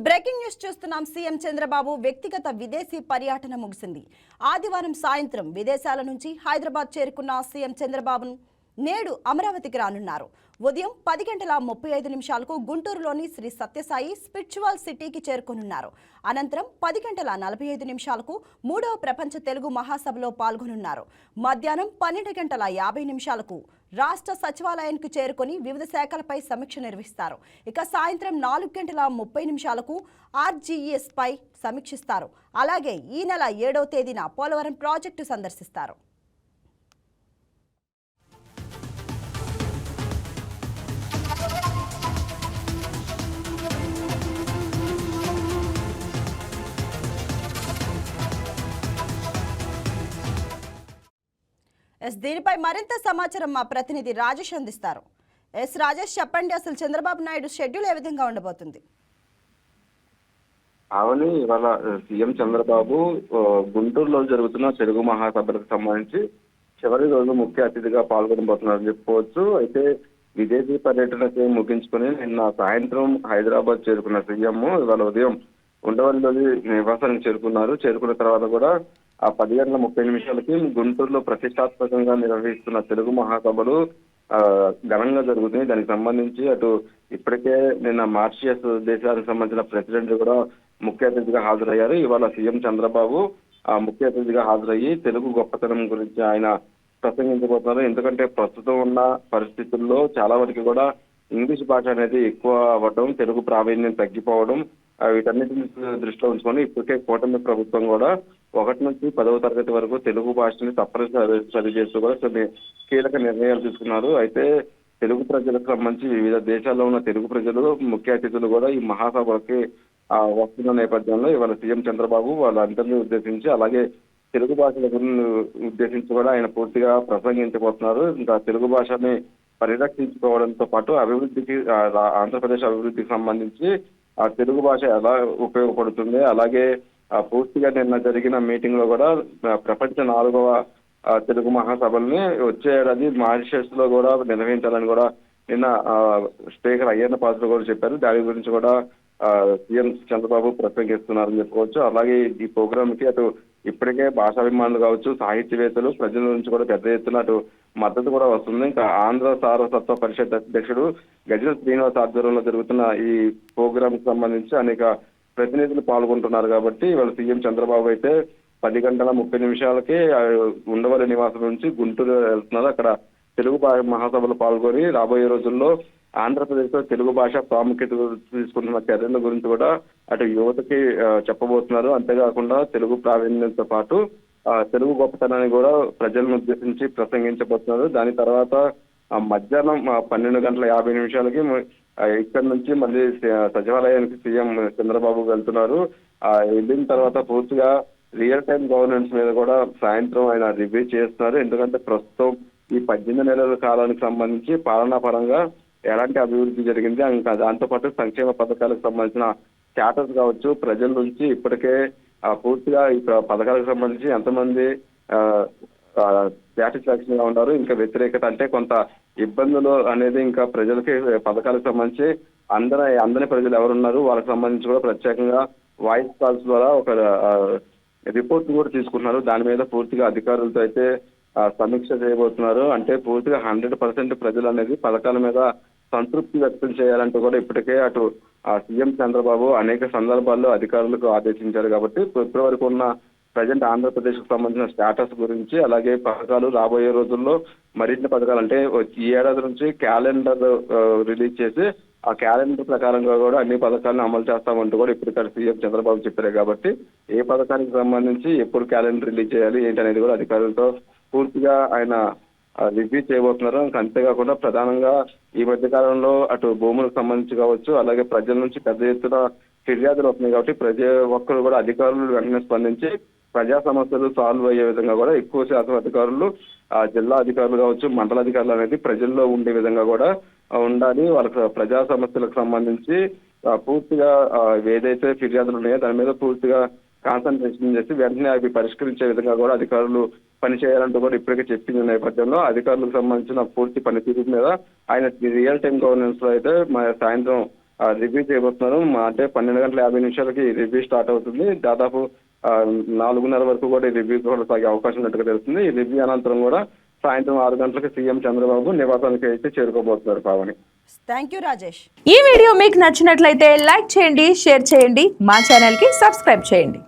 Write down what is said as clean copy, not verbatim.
Breaking news చూస్తున్నాం. CM Chandrababu వ్యక్తిగత విదేశీ పర్యటన ముగిసింది. ఆదివారం సాయంత్రం విదేశాల నుంచి హైదరాబాద్ చేరుకున్న సీఎం చంద్రబాబు నేడు అమరావతికి రానున్నారు. ఉదయం 10:35 గుంటూరులోని శ్రీ సత్యసాయి స్పిరిచువల్ సిటీకి చేరుకోనున్నారు. అనంతరం 10:45 మూడవ ప్రపంచ తెలుగు మహాసభలో పాల్గొనున్నారు. మధ్యాహ్నం 12:50 రాష్ట్ర సచివాలయానికి చేరుకొని వివిధ శాఖలపై సమీక్ష నిర్వహిస్తారు. ఇక సాయంత్రం 4:30 ఆర్జీఎస్ పై సమీక్షిస్తారు. అలాగే ఈ నెల 7వ తేదీన పోలవరం ప్రాజెక్టు సందర్శిస్తారు. దీనిపై మరింత సమాచారం మా ప్రతినిధి రాజేష్ అందిస్తారు. రాజేష్, చెప్పండి, అసలు చంద్రబాబు నాయుడు షెడ్యూల్ ఏ విధంగా ఉండబోతుంది? అవును, ఇవాళ సీఎం చంద్రబాబు గుంటూరులో జరుగుతున్న తెలుగు మహాసభలకు సంబంధించి చివరి రోజు ముఖ్య అతిథిగా పాల్గొనబోతున్నారని చెప్పుకోవచ్చు. అయితే విదేశీ పర్యటనకి ముగించుకుని నిన్న సాయంత్రం హైదరాబాద్ చేరుకున్న సీఎం ఇవాళ ఉదయం ఉండవల్లిలోని నివాసానికి చేరుకున్నారు. చేరుకున్న తర్వాత కూడా 10:30 గుంటూరులో ప్రతిష్టాత్మకంగా నిర్వహిస్తున్న తెలుగు మహాసభలు ఘనంగా జరుగుతున్నాయి. దానికి సంబంధించి అటు ఇప్పటికే నిన్న మారిషస్ దేశానికి సంబంధించిన ప్రెసిడెంట్ కూడా ముఖ్య అతిథిగా హాజరయ్యారు. ఇవాళ సీఎం చంద్రబాబు ముఖ్య అతిథిగా హాజరయ్యి తెలుగు గొప్పతనం గురించి ఆయన ప్రసంగించబోతున్నారు. ఎందుకంటే ప్రస్తుతం ఉన్న పరిస్థితుల్లో చాలా వరకు కూడా ఇంగ్లీష్ భాష అనేది ఎక్కువ అవ్వడం, తెలుగు ప్రావీణ్యం తగ్గిపోవడం, వీటన్నిటిని దృష్టిలో ఉంచుకొని ఇప్పటికే కూటమి ప్రభుత్వం కూడా 1 నుంచి 10వ తరగతి వరకు తెలుగు భాషని తప్పనిసరి చేస్తూ కూడా కొన్ని కీలక నిర్ణయాలు తీసుకున్నారు. అయితే తెలుగు ప్రజలకు సంబంధించి వివిధ దేశాల్లో ఉన్న తెలుగు ప్రజలు ముఖ్య అతిథులు కూడా ఈ మహాసభకి వస్తున్న నేపథ్యంలో ఇవాళ సీఎం చంద్రబాబు వాళ్ళందరినీ ఉద్దేశించి అలాగే తెలుగు భాషల గురించి ఉద్దేశించి కూడా ఆయన పూర్తిగా ప్రసంగించబోతున్నారు. ఇంకా తెలుగు భాషని పరిరక్షించుకోవడంతో పాటు అభివృద్ధికి ఆంధ్రప్రదేశ్ అభివృద్ధికి సంబంధించి ఆ తెలుగు భాష ఎలా ఉపయోగపడుతుంది, అలాగే పూర్తిగా నిన్న జరిగిన మీటింగ్ లో కూడా ప్రపంచ 4వ తెలుగు మహాసభల్ని వచ్చే ఏడాది మారిషస్ లో కూడా నిర్వహించాలని కూడా నిన్న స్పీకర్ అయ్యన్న పాత్ర కూడా చెప్పారు. దాని గురించి కూడా సీఎం చంద్రబాబు ప్రసంగిస్తున్నారని చెప్పుకోవచ్చు. అలాగే ఈ ప్రోగ్రామ్ కి అటు ఇప్పటికే భాషాభిమానులు కావచ్చు, సాహిత్యవేత్తలు, ప్రజల నుంచి కూడా పెద్ద ఎత్తున అటు మద్దతు కూడా వస్తుంది. ఇంకా ఆంధ్ర సారస్వత పరిషత్ అధ్యక్షుడు గజల శ్రీనివాస్ ఆధ్వర్యంలో జరుగుతున్న ఈ ప్రోగ్రామ్ కి సంబంధించి అనేక ప్రతినిధులు పాల్గొంటున్నారు. కాబట్టి ఇవాళ సీఎం చంద్రబాబు అయితే 10:30 ఉండవల్లి నివాసం నుంచి గుంటూరు వెళ్తున్నారు. అక్కడ తెలుగు మహాసభలో పాల్గొని రాబోయే రోజుల్లో ఆంధ్రప్రదేశ్ లో తెలుగు భాష ప్రాముఖ్యత తీసుకుంటున్న చర్యల గురించి కూడా అటు యువతకి చెప్పబోతున్నారు. అంతేకాకుండా తెలుగు ప్రావీణ్యంతో పాటు తెలుగు గొప్పతనాన్ని కూడా ప్రజలను ఉద్దేశించి ప్రసంగించబోతున్నారు. దాని తర్వాత మధ్యాహ్నం 12:50 ఇక్కడ నుంచి మళ్ళీ సచివాలయానికి సీఎం చంద్రబాబు వెళ్తున్నారు. వెళ్ళిన తర్వాత పూర్తిగా రియల్ టైం గవర్నెన్స్ మీద కూడా సాయంత్రం ఆయన రివ్యూ చేస్తున్నారు. ఎందుకంటే ప్రస్తుతం ఈ 18 నెలల కాలానికి సంబంధించి పాలనా పరంగా ఎలాంటి అభివృద్ధి జరిగింది, ఇంకా దాంతోపాటు సంక్షేమ పథకాలకు సంబంధించిన స్టాటస్ కావచ్చు, ప్రజల నుంచి ఇప్పటికే పూర్తిగా ఈ పథకాలకు సంబంధించి ఎంతమంది సాటిస్ఫాక్షన్ గా ఉన్నారు, ఇంకా వ్యతిరేకత అంటే కొంత ఇబ్బందులు అనేది ఇంకా ప్రజలకి పథకాలకు సంబంధించి అందని ప్రజలు ఎవరున్నారు వాళ్ళకి సంబంధించి కూడా ప్రత్యేకంగా వాయిస్ కాల్స్ ద్వారా ఒక రిపోర్ట్ కూడా తీసుకుంటున్నారు. దాని మీద పూర్తిగా అధికారులతో అయితే సమీక్ష చేయబోతున్నారు. అంటే పూర్తిగా 100% ప్రజలు అనేది పథకాల మీద సంతృప్తి వ్యక్తం చేయాలంటూ కూడా ఇప్పటికే అటు సీఎం చంద్రబాబు అనేక సందర్భాల్లో అధికారులకు ఆదేశించారు. కాబట్టి ఇప్పటి వరకు ఉన్న ప్రజెంట్ ఆంధ్రప్రదేశ్ కు సంబంధించిన స్టేటస్ గురించి, అలాగే పథకాలు రాబోయే రోజుల్లో మరిన్ని పథకాలు అంటే ఈ ఏడాది నుంచి క్యాలెండర్ రిలీజ్ చేసి ఆ క్యాలెండర్ ప్రకారంగా కూడా అన్ని పథకాలను అమలు చేస్తామంటూ కూడా ఇప్పటికే సీఎం చంద్రబాబు చెప్పారు. కాబట్టి ఏ పథకానికి సంబంధించి ఎప్పుడు క్యాలెండర్ రిలీజ్ చేయాలి ఏంటి అనేది కూడా అధికారులతో పూర్తిగా ఆయన రివ్యూ చేయబోతున్నారు. అంతేకాకుండా ప్రధానంగా ఈ మధ్య కాలంలో అటు భూములకు సంబంధించి కావచ్చు, అలాగే ప్రజల నుంచి పెద్ద ఎత్తున ఫిర్యాదులు వస్తున్నాయి. కాబట్టి ప్రతి ఒక్కరు కూడా అధికారులు వెంటనే స్పందించి ప్రజా సమస్యలు సాల్వ్ అయ్యే విధంగా కూడా ఎక్కువ శాతం అధికారులు జిల్లా అధికారులు కావచ్చు, మండల అధికారులు అనేది ప్రజల్లో ఉండే విధంగా కూడా ఉండాలి. వాళ్ళకి ప్రజా సమస్యలకు సంబంధించి పూర్తిగా ఏదైతే ఫిర్యాదులు ఉన్నాయో దాని మీద పూర్తిగా కాన్సన్ట్రేషన్ చేసి వెంటనే అవి పరిష్కరించే విధంగా కూడా అధికారులు పనిచేయాలంటూ కూడా ఇప్పటికే చెప్పిన నేపథ్యంలో అధికారులకు సంబంధించిన పూర్తి పనితీరు మీద ఆయన రియల్ టైం గవర్నెన్స్ లో అయితే సాయంత్రం రివ్యూ చేయబోతున్నారు. అంటే 12:50 రివ్యూ స్టార్ట్ అవుతుంది. దాదాపు 4:30 వరకు కూడా ఈ రివ్యూ కూడా సాగే అవకాశం ఉన్నట్టుగా తెలుస్తుంది. ఈ రివ్యూ అనంతరం కూడా సాయంత్రం 6 గంటలకు సీఎం చంద్రబాబు నివాసానికి అయితే చేరుకోబోతున్నారు పావని. Thank you Rajesh. ఈ వీడియో మీకు నచ్చినట్లయితే లైక్ చేయండి, షేర్ చేయండి, మా ఛానల్కి సబ్స్క్రైబ్ చేయండి.